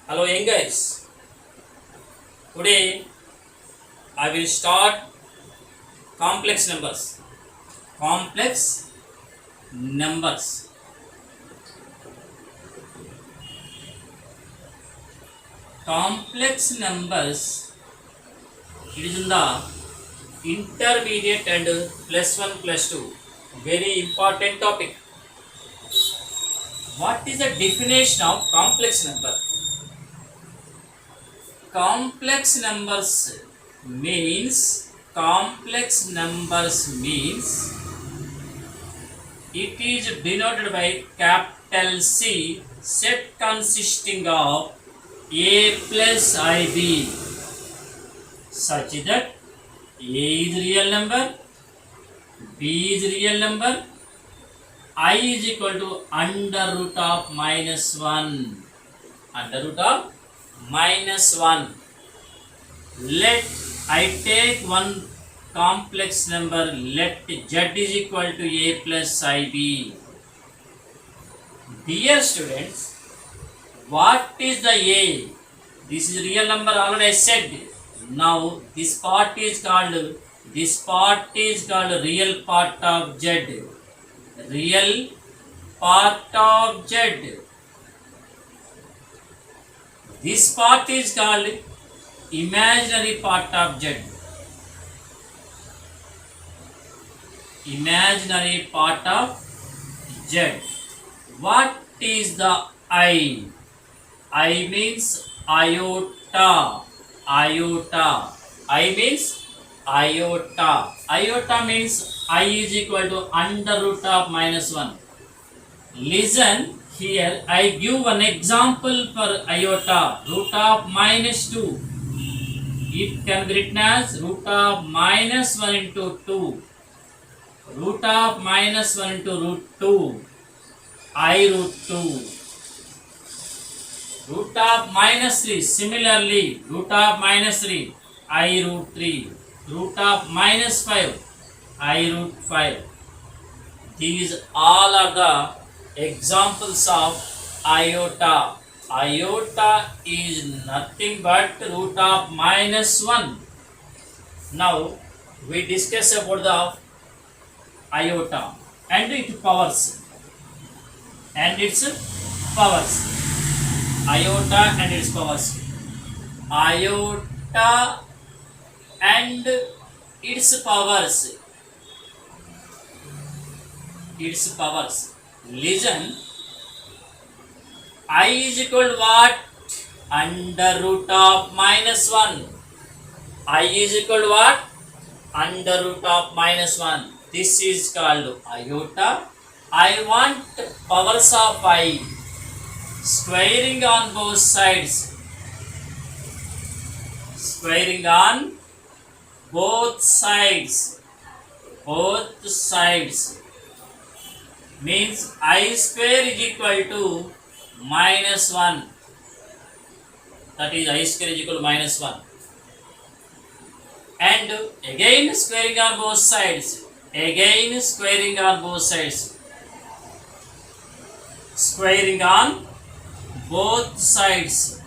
Hello, young guys. Today I will start complex numbers. Complex numbers. Complex numbers. It is in the intermediate and plus one plus two. Very important topic. What is the definition of complex number? Complex numbers means it is denoted by capital C set consisting of A plus IB such that A is real number, B is real number, I is equal to under root of minus 1. Under root of minus 1. Let I take one complex number, let Z is equal to A plus IB. Dear students, what is the A? This is real number already I said. Now this part is called real part of Z. Real part of Z. This part is called imaginary part of Z. Imaginary part of Z. What is the I? I means iota. Iota. I means iota. Iota means I is equal to under root of minus 1. Listen here, I give one example for iota. Root of minus 2. It can be written as root of minus 1 into 2. Root of minus 1 into root 2. I root 2. Root of minus 3. Similarly, root of minus 3. I root 3. Root of minus 5. I root 5. These all are the examples of iota. Iota is nothing but root of minus 1. Now, we discuss about the iota and its powers. Iota and its powers. Iota and its powers. Listen. I is equal to what? Under root of minus 1. I is equal to what? Under root of minus 1. This is called iota. I want powers of I. Squaring on both sides. Squaring on both sides. Both sides. Means I square is equal to minus 1. That is I square is equal to minus 1. And again squaring on both sides. Again squaring on both sides. Squaring on both sides.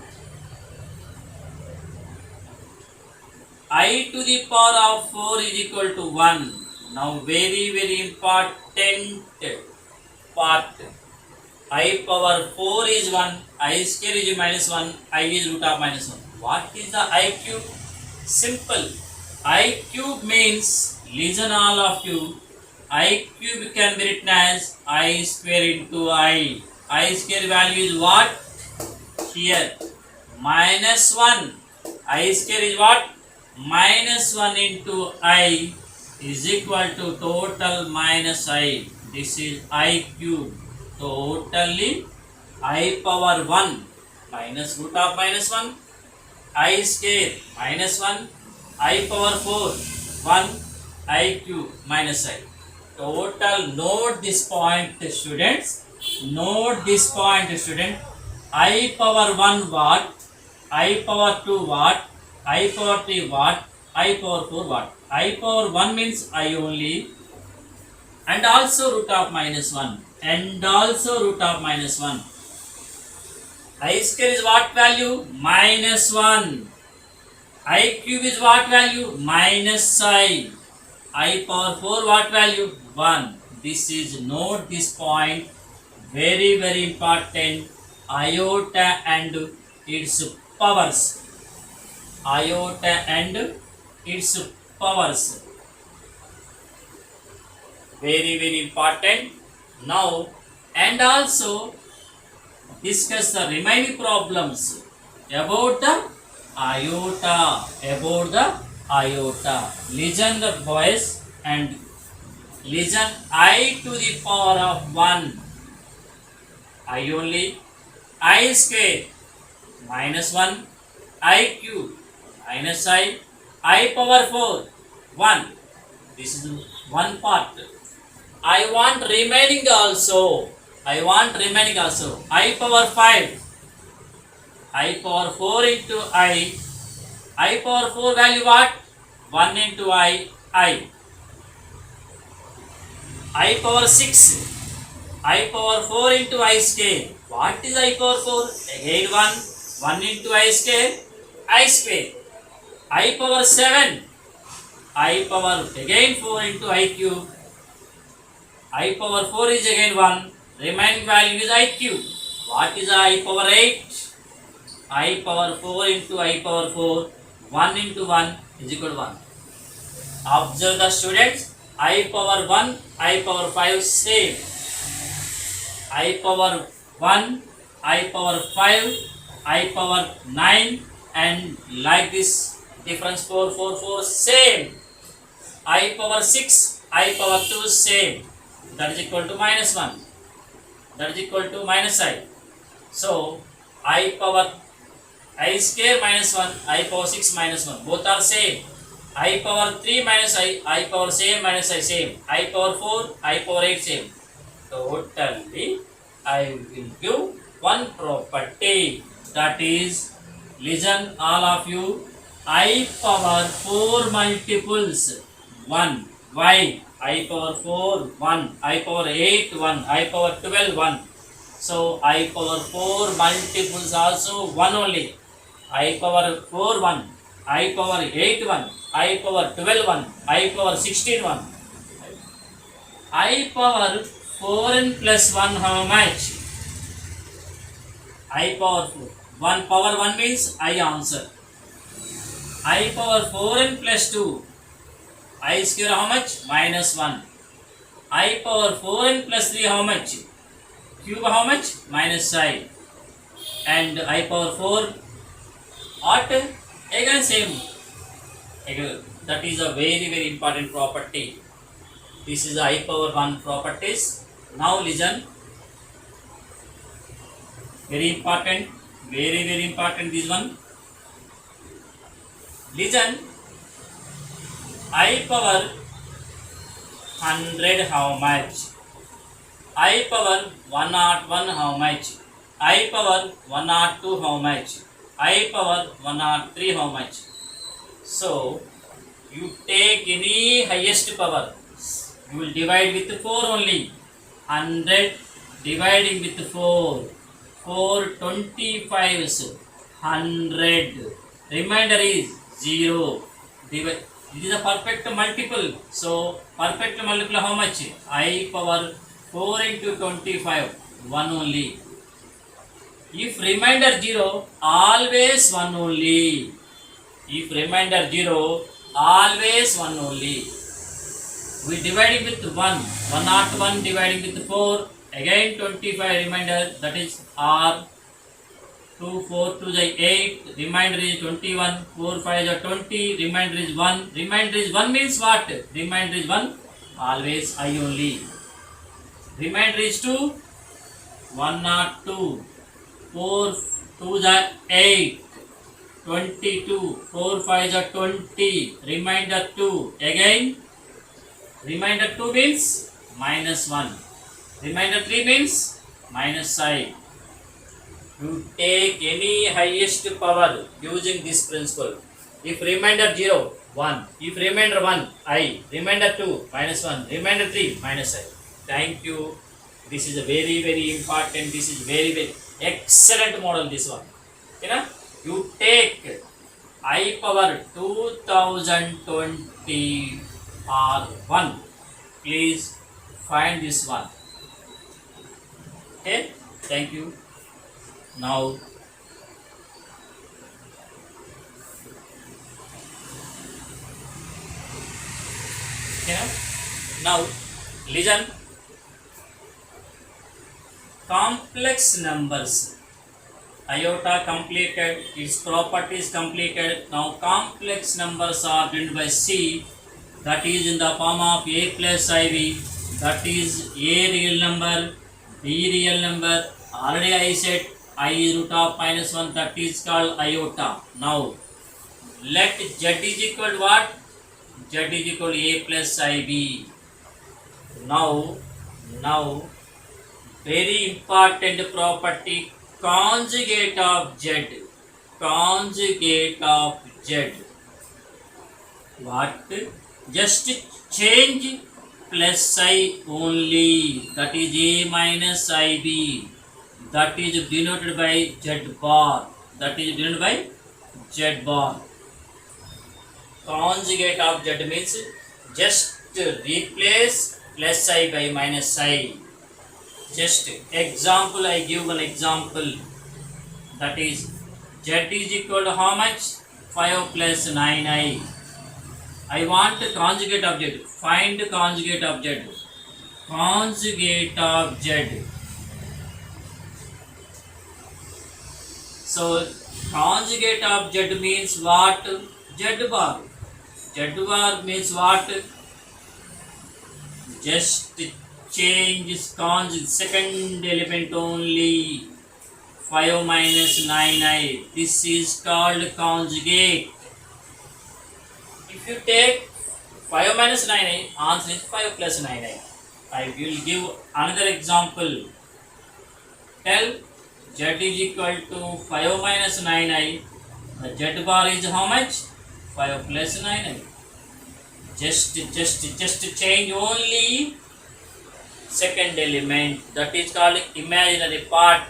I to the power of 4 is equal to 1. Now very important part. I power 4 is 1. I square is minus 1. I is root of minus 1. What is the I cube? Simple. I cube means, listen all of you, I cube can be written as I square into I. I square value is what? Here. Minus 1. I square is what? Minus 1 into I is equal to total minus I. This is I cube. Totally I power 1 minus root of minus 1. I square minus 1. I power 4 1 I cube minus I. Total, note this point students. Note this point student. I power 1 what? I power 2 what? I power 3 what? I power 4 what? I power 1 means I only, and also root of minus 1, and also root of minus 1. I square is what value? Minus 1. I cube is what value? Minus I. I power 4 what value? 1. This is, note this point, very very important. Iota and its powers. Iota and its powers. Very very important. Now, and also discuss the remaining problems about the iota. About the iota. Listen the boys and listen. I to the power of 1. I only. I square minus 1. I cube minus I power 4 1. This is one part. I want remaining also. I want remaining also. I power 5. I power 4 into I power 4 value what? 1 into I power 6. I power 4 into I square. What is I power 4? Again 1. 1 into I square. I square. I power 7. I power again 4 into I cube. I power 4 is again 1. Remaining value is I cube. What is I power 8? I power 4 into I power 4. 1 into 1 is equal to 1. Observe the students. I power 1, I power 5 same. I power 1, I power 5, I power 9, and like this difference 4, 4, 4 same. I power 6, I power 2 same. That is equal to minus 1. That is equal to minus I. So I power I square minus 1, I power 6 minus 1. Both are same. I power 3 minus I power same minus I same. I power 4, I power 8 same. Totally I will give one property, that is, listen all of you, I power 4 multiples 1. Why? I power 4 1, I power 8 1, I power 12 1. So I power 4 multiples also 1 only. I power 4 1, I power 8 1, I power 12 1, I power 16 1. I power 4n plus 1 how much? I power 4. 1 power 1 means I answer. I power 4n plus 2. I square how much? Minus 1. I power 4n plus 3 how much? Cube how much? Minus I. And I power 4 what? Again same. Again, that is a very very important property. This is I power 1 properties. Now listen. Very important. Very very important this one. Listen. I power 100 how much? I power 101 how much? I power 102 how much? I power 103 how much? So you take any highest power, you will divide with 4 only. 100 dividing with 4, 4 25s 100. Remainder is 0. It is a perfect multiple. So perfect multiple how much? I power 4 into 25, 1 only. If remainder 0, always 1 only. If remainder 0, always 1 only. We dividing with 1. 101 dividing with 4. Again 25 remainder, that is R. 2, 4, 2 is 8. Remainder is 21. 4, 5 is 20. Remainder is 1. Remainder is 1 means what? Remainder is 1. Always I only. Remainder is 2. 102. 4, 2 is 8. 22. 4, 5 is 20. Remainder 2. Again. Remainder 2 means minus 1. Remainder 3 means minus I. You take any highest power using this principle. If remainder 0, 1. If remainder 1, I. Remainder 2, minus 1. Remainder 3, minus I. Thank you. This is a very very important. This is very very excellent model. This one. Okay, you take I power 2020 R1. Please find this one. Okay, thank you. Now okay, now listen. Complex numbers. Iota completed, its properties completed. Now complex numbers are written by C, that is in the form of A plus IV, that is A real number, B real number. Already I said I root of -1, that is called iota. Now let Z is equal to what? Z is equal to A plus IB. Now very important property, conjugate of Z. Conjugate of Z. What? Just change plus I only. That is A minus IB. That is denoted by Z bar. That is denoted by Z bar. Conjugate of Z means just replace plus I by minus I. Just example, I give one example, that is Z is equal to how much? 5 plus 9i. I want conjugate of Z. Find conjugate of Z. Conjugate of Z. So conjugate of Z means what? Z bar. Z bar means what? Just change conjugate, second element only. 5 minus 9i. This is called conjugate. If you take 5 minus 9i, answer is 5 plus 9i. I will give another example. Tell Z is equal to 5 minus 9i. The Z bar is how much? 5 plus 9i. Just change only second element, that is called imaginary part,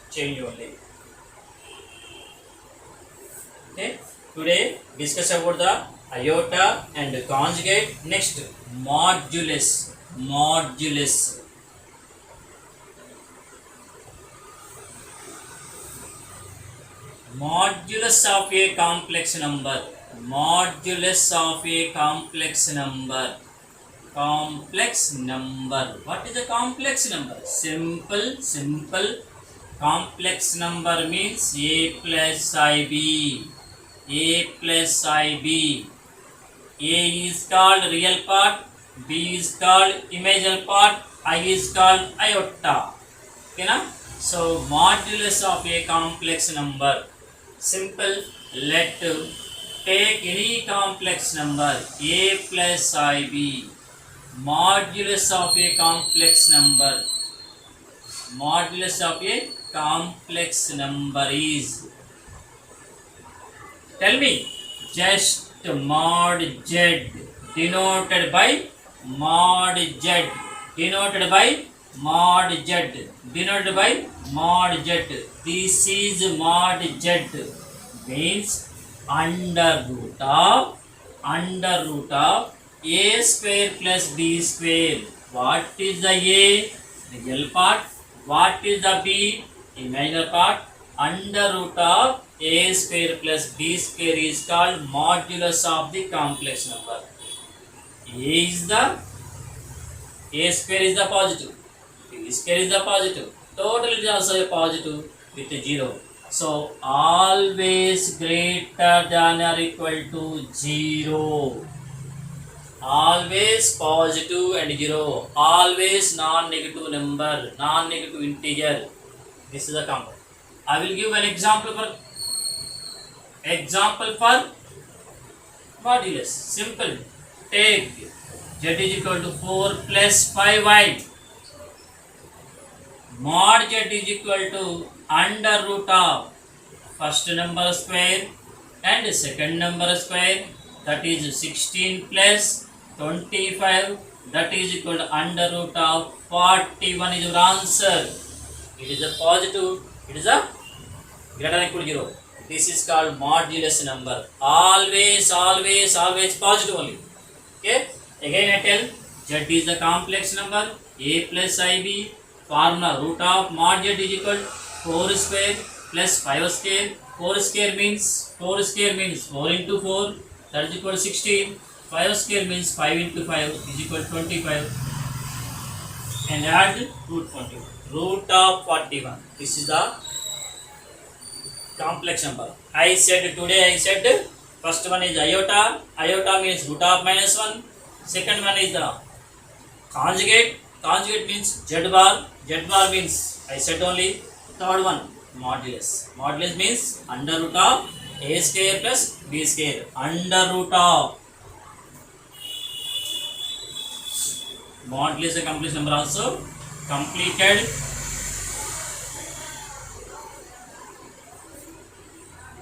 change only. Okay, today discuss about the iota and conjugate. Next, modulus. Modulus of a complex number. Modulus of a complex number. Complex number. What is a complex number? Simple. Complex number means A plus IB. A plus IB. A is called real part, B is called imaginary part, I is called iota. Okay na? So modulus of a complex number. Simple. Let take any complex number A plus IB. Modulus of a complex number. Modulus of a complex number is, tell me, just mod Z denoted by mod Z denoted by mod Z denoted by mod Z. This is mod Z means under root of A square plus B square. What is the A? Real part. What is the B? Imaginary part. Under root of A square plus B square is called modulus of the complex number. A square is the positive. B square is the positive. Total is also a positive with a 0. So always greater than or equal to 0. Always positive and 0. Always non-negative number, non-negative integer. This is a compound. I will give an example for modulus. Simple. Take Z is equal to 4 plus 5y. Mod Z is equal to under root of first number square and second number square, that is 16 plus 25 that is equal to under root of 41 is your answer. It is a positive, it is a greater than equal to 0. This is called modulus number. Always, always, always positive only. Okay. Again I tell z is the complex number. A plus ib formula root of mod z is equal to 4 square plus 5 square. 4 square means 4 into 4, that is equal to 16. 5 square means 5 into 5 is equal to 25, and add root 41. Root of 41. This is the complex number. I said first one is iota. Iota means root of minus 1. Second one is the conjugate. Conjugate means z bar. Z bar means I said only. Third one modulus. Modulus means under root of a square plus b square. Under root of modulus the complex number also completed.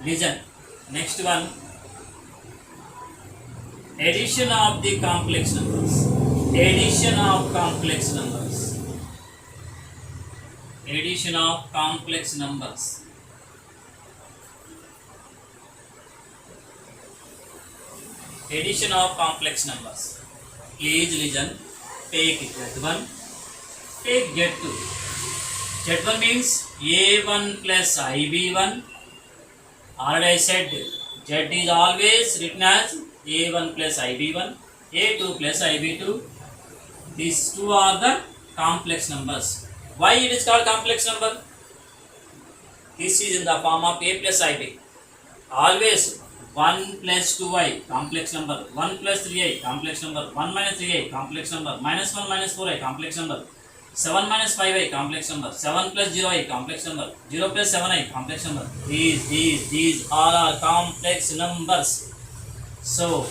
Listen, next one, addition of the complex numbers. Addition of complex numbers. Addition of complex numbers. Addition of complex numbers. Please listen. Take Z1, take Z2. Z1 means A1 plus IB1. Already I said Z is always written as A1 plus IB1, A2 plus IB2. These two are the complex numbers. Why it is called complex number? This is in the form of A plus IB. Always 1 plus 2i complex number, 1 plus 3i complex number, 1 minus 3i complex number, minus 1 minus 4i complex number, 7 minus 5i complex number, 7 plus 0i complex number, 0 plus 7i complex number. These all are complex numbers. So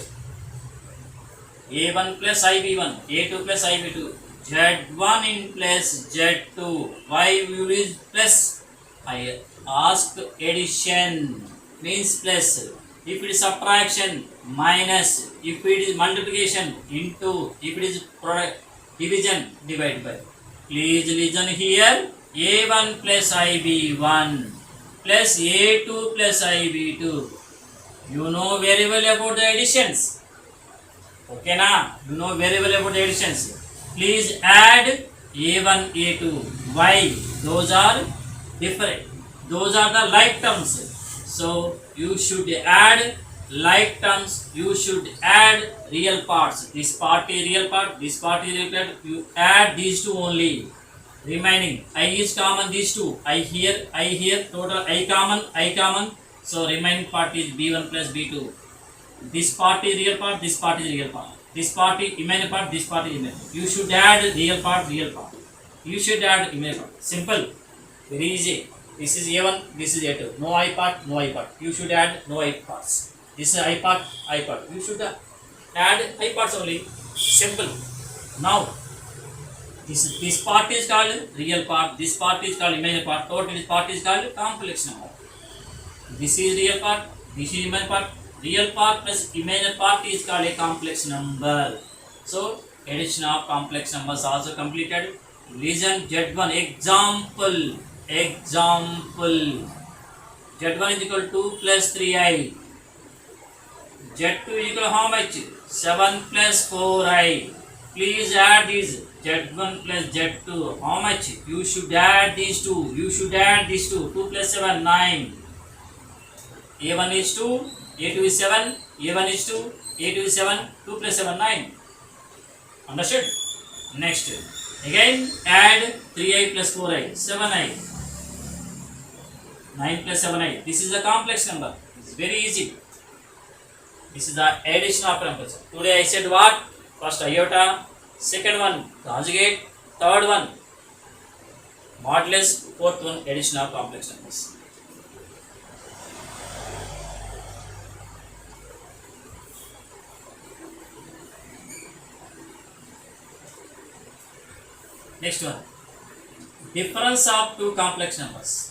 A1 plus IB1, A2 plus IB2, Z1 in plus Z2. Why you use plus? I ask addition means plus. If it is subtraction, minus. If it is multiplication, into. If it is product, division, divide by. Please listen here. A1 plus IB1 plus A2 plus IB2. You know very well about the additions. Okay na? You know very well about the additions. Please add A1, A2. Why? Those are different. Those are the like terms. So you should add like terms. You should add real parts. This part is real part. This part is real part. You add these two only. Remaining I is common. These two I here. Total I common. So remaining part is B1 plus B2. This part is real part. This part is real part. This part is imaginary part. This part is imaginary. You should add real part. You should add imaginary part. Simple. Very easy. This is A1, this is A2. No I part, no I part. You should add no I parts. This is I part. You should add I parts only. Simple. Now, this part is called real part. This part is called imaginary part. Total this part is called complex number. This is real part. This is imaginary part. Real part plus imaginary part is called a complex number. So, addition of complex numbers also completed. Listen Z1 example. Z1 is equal to 2 plus 3i. Z2 is equal to how much? 7 plus 4i. Please add these. Z1 plus Z2. How much? You should add these two. 2 plus 7, 9. A1 is 2. A2 is 7. A1 is 2. A2 is 7. 2 plus 7, 9. Understood? Next. Again add 3i plus 4i. 7i. 9 plus 7i. This is a complex number. It's very easy. This is the addition operator. Today I said what? First iota. Second one conjugate. Third one modulus. Fourth one addition of complex numbers. Next one. Difference of two complex numbers.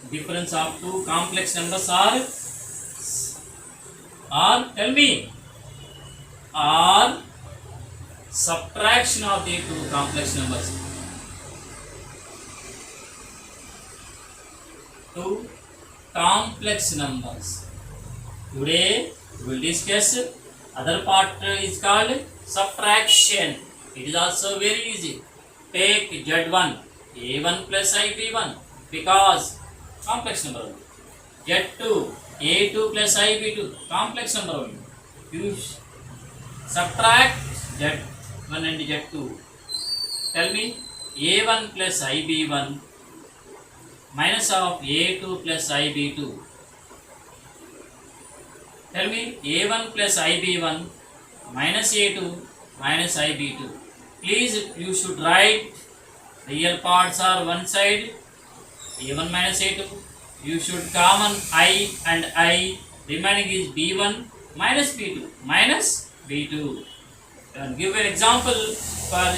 Difference of two complex numbers are or tell me, or subtraction of the two complex numbers. Two complex numbers. Today we will discuss other part is called subtraction. It is also very easy. Take Z1 A1 plus IB1 because complex number only. Z2 A2 plus IB2 complex number only. You subtract Z1 and Z2. Tell me A1 plus IB1 minus of A2 plus IB2. Tell me A1 plus IB1 minus A2 minus IB2. Please, you should write real parts are one side, A1 minus A2. You should common I and I. Remaining is B1 minus B2 minus B2. And give an example for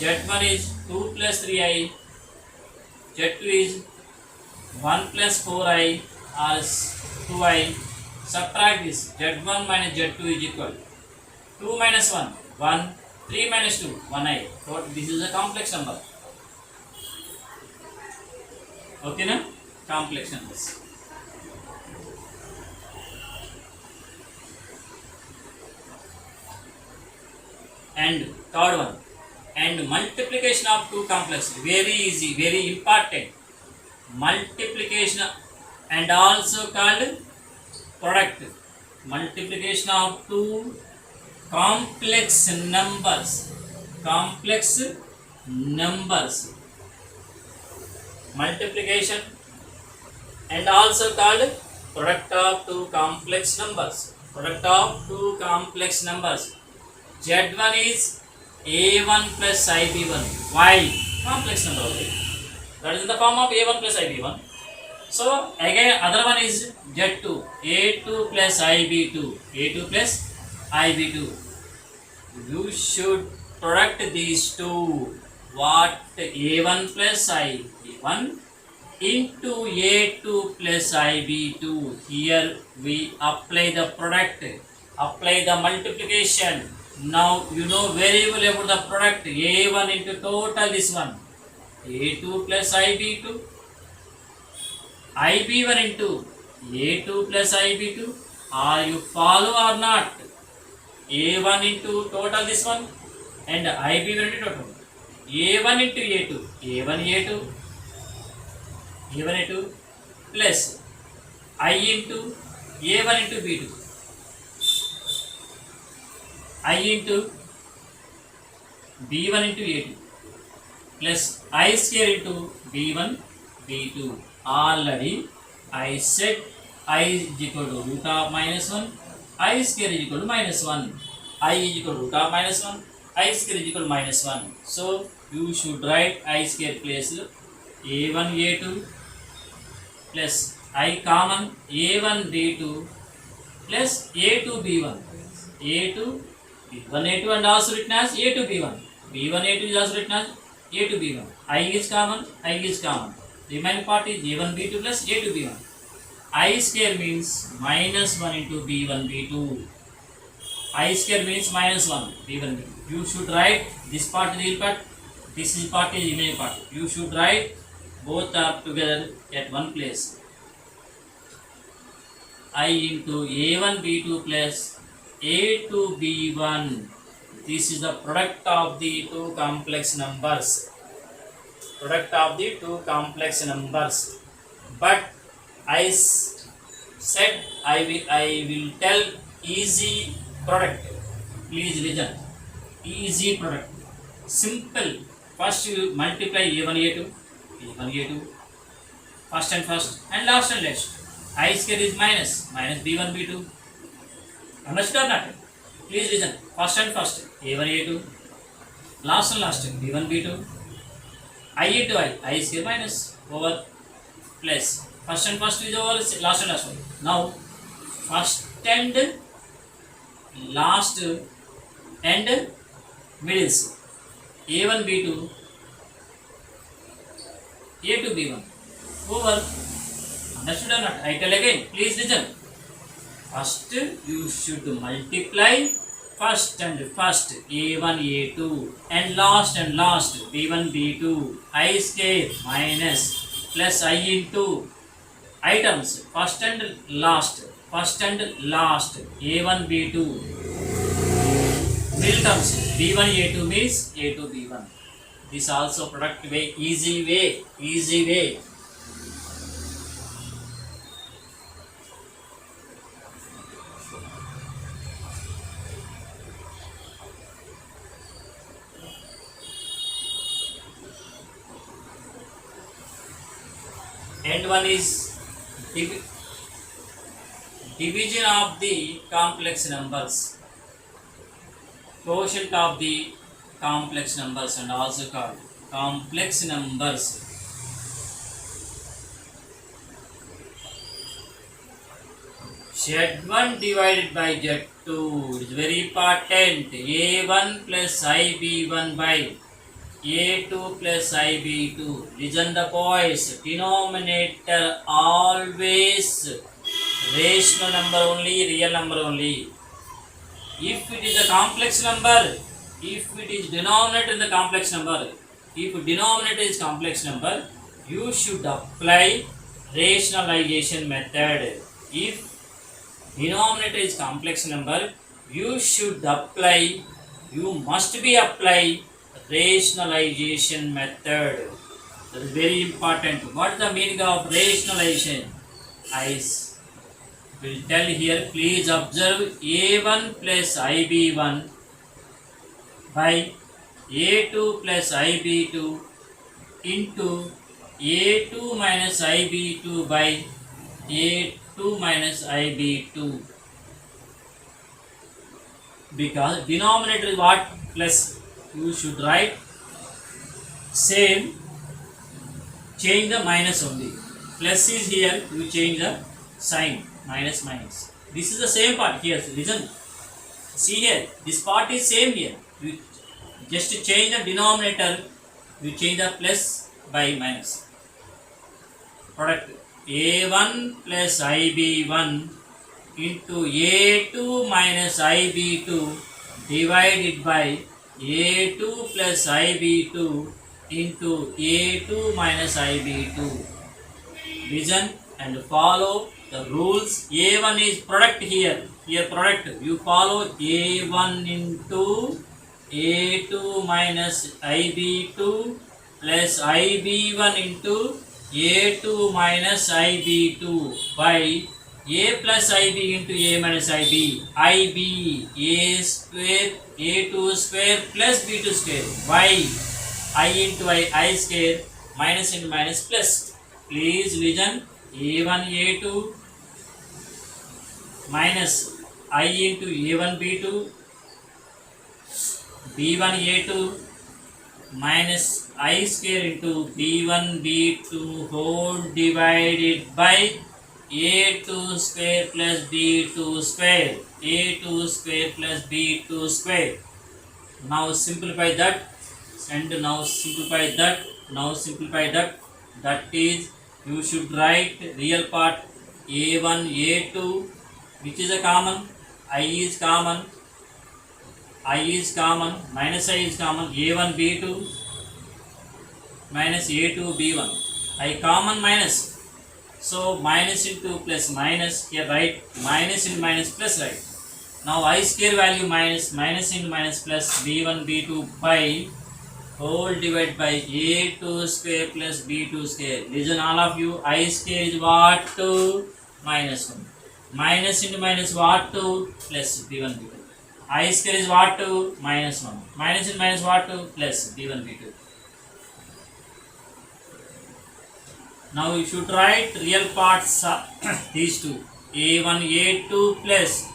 Z1 is 2 plus 3I, Z2 is 1 plus 4I or 2I. Subtract this. Z1 minus Z2 is equal 2 minus 1, 1, 3 minus 2, 1I. So this is a complex number. Okay, na? Complex numbers. And third one. And multiplication of two complex. Very easy, very important. Multiplication and also called product. Multiplication of two complex numbers. Complex numbers. Multiplication and also called product of two complex numbers. Product of two complex numbers. Z1 is A1 plus IB1. Why? Complex number only. That is in the form of A1 plus IB1. So again other one is Z2. A2 plus IB2. A2 plus IB2. You should product these two. What? A1 plus IB1 into A2 plus IB2. Here we apply the product. Apply the multiplication. Now you know very well about the product. A1 into total this one. A2 plus IB2. IB1 into A2 plus IB2. Are you follow or not? A1 into total this one and IB1 into total. A1 into A2. A1 A2. A1 A2 plus I into A1 into B2. I into B1 into A2 plus I square into B1 B2. Already I said I is equal to root of minus 1, I square is equal to minus 1, I is equal to root of minus 1, I square is equal to minus 1. So you should write I square place A1 A2 plus I common A1 B2 plus A2 B1. A2 B1 A2 and also written as A2 B1. B1 A2 is also written as A2 B1. I is common, I is common. Remaining part is A1 B2 plus A2 B1. I square means minus 1 into B1 B2. I square means minus 1 B1 B2. You should write this part is real part, this is part is imaginary part. You should write both are together at one place. I into A1 B2 plus A2 B1. This is the product of the two complex numbers. Product of the two complex numbers. But I said I will tell easy product. Please listen. Easy product. Simple. First you multiply A1 A2. A1 A2. First and first and last and last. I square is minus B1 B2. Understood or not? Please listen. First and first A1 A2. Last and last B1 B2. I into I square minus over plus. First and first is over, last and last one. Now first and last and middles. A1 B2 A2 B1 over. Understood or not? I tell again. Please listen. First you should multiply first and first a1 a2 and last b1 b2 I square minus plus I into items first and last a1 b2 middle terms b1 a2 means a2 b1. This also product way, easy way. And one is division of the complex numbers, quotient of the complex numbers and also called complex numbers. Z1 divided by Z2 is very important. A1 plus IB1 by A2 plus IB2. Listen the boys. Denominator always rational number only, real number only. If it is a complex number, if it is denominator in the complex number, if denominator is complex number, you should apply rationalization method. If denominator is complex number, you must be apply rationalization method. That is very important. What is the meaning of rationalization? I will tell here. Please observe A1 plus IB1 by A2 plus IB2 into A2 minus IB2 by A2 minus IB2. Because denominator is what? Plus. You should write same, change the minus only. Plus is here, you change the sign, minus. This is the same part here. Listen, see here, this part is same here. You just change the denominator, you change the plus by minus. Product A1 plus IB1 into A2 minus IB2 divided by A2 plus IB2 into A2 minus IB2. Listen and follow the rules. A1 is product here. Here product. You follow A1 into A2 minus IB2 plus IB1 into A2 minus IB2 by A plus IB into A minus IB. IB A square A2 square plus B2 square. Y I into I square minus into minus plus. Please listen. A1 A2 minus I into A1 B2 B1 A2 minus I square into B1 B2 whole divided by A2 square plus B2 square. A2 square plus B2 square. Now simplify that and now simplify that. Now simplify that. That is, you should write real part A1 A2, which is a common. I is common. I is common. Minus I is common. A1 B2 minus A2 B1. I common minus. So minus into plus minus, here write minus into minus plus, right. Now I square value minus into minus plus B1 B2 by whole divided by A2 square plus B2 square. Listen all of you, I square is what? 2 minus 1. Minus into minus what? 2 plus B1 B2. I square is what? 2 minus 1. Minus into minus what? 2 plus B1 B2. Now you should write real parts these two. A1 A2 plus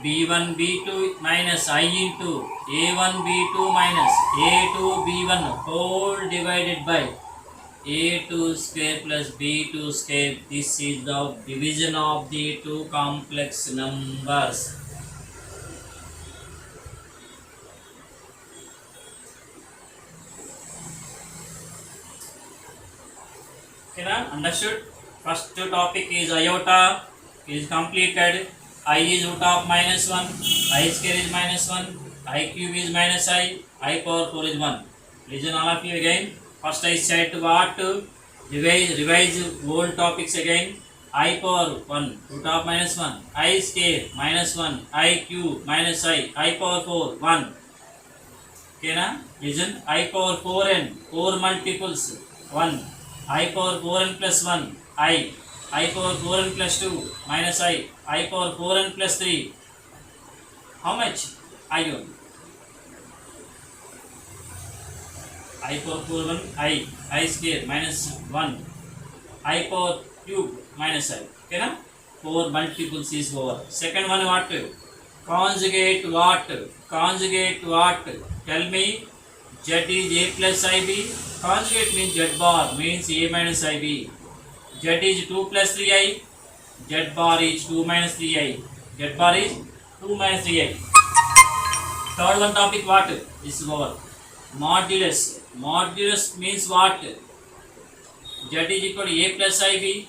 B1 B2 minus I into A1 B2 minus A2 B1 whole divided by A2 square plus B2 square. This is the division of the two complex numbers. Okay, understood? First topic is iota is completed. I is root of minus 1, I square is minus 1, I cube is minus I power 4 is 1. Listen all of you again. First I said what? Revise old topics again. I power 1, root of minus 1, I square minus 1, I cube minus I power 4, 1. Okay na? Listen, I power 4n, 4 multiples 1, I power 4n plus 1, I power 4n plus 2 minus I power 4n plus 3. How much? I1. I power 4 1, I square minus 1, I power cube minus I. Okay na? 4 multiples is over. Second one what? Conjugate what? Conjugate what? Tell me. Z is A plus IB. Conjugate means Z bar means A minus IB. Z is 2 plus 3I. Z bar is 2 minus 3I. Z bar is 2 minus 3I. Third one topic what? This is over. Modulus. Modulus means what? Z is equal to A plus IB.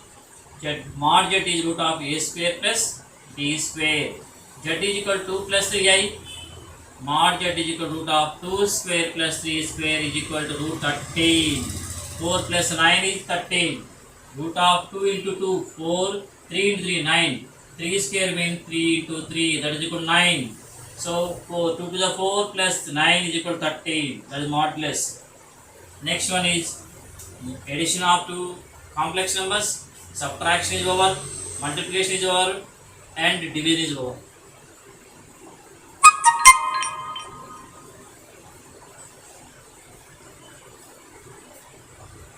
Mod Z is root of A square plus B square. Z is equal to 2 plus 3I. Mod Z is equal to root of 2 square plus 3 square is equal to root 13. 4 plus 9 is 13. Root of 2 into 2, 4. 3 into 3, 9. 3 square means 3 into 3, that is equal to 9. So 4, 2 to the 4 plus 9 is equal to 13. That is modulus. Next one is addition of two complex numbers. Subtraction is over, multiplication is over, and division is over.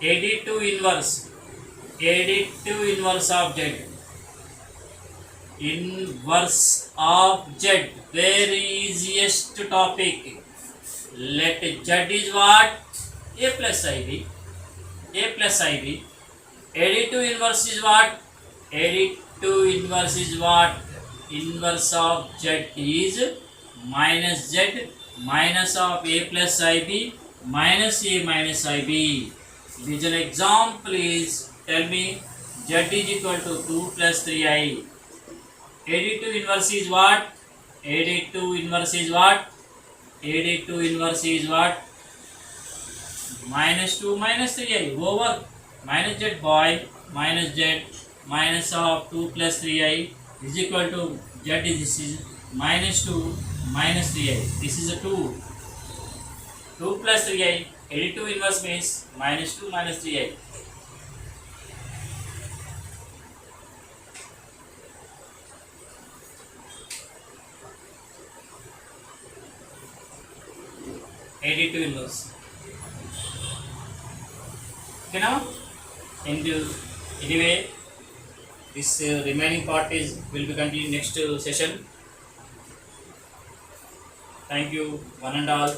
Additive inverse. Additive inverse of Z. Inverse of Z. Very easiest topic. Let Z is what? A plus IB. A plus IB. Additive inverse is what? Additive inverse is what? Inverse of Z is minus Z minus of A plus IB minus A minus IB. This is an example is, tell me, Z is equal to 2 plus 3I. Additive inverse is what? Additive inverse is what? Additive inverse is what? Minus 2 minus 3I over minus Z boy minus Z minus of 2 plus 3I is equal to Z is this is minus 2 minus 3I. This is a 2. 2 plus 3I. Additive inverse means minus 2 minus 3I. Additive inverse. Okay now? Anyway, this remaining part will be continued next session. Thank you, one and all.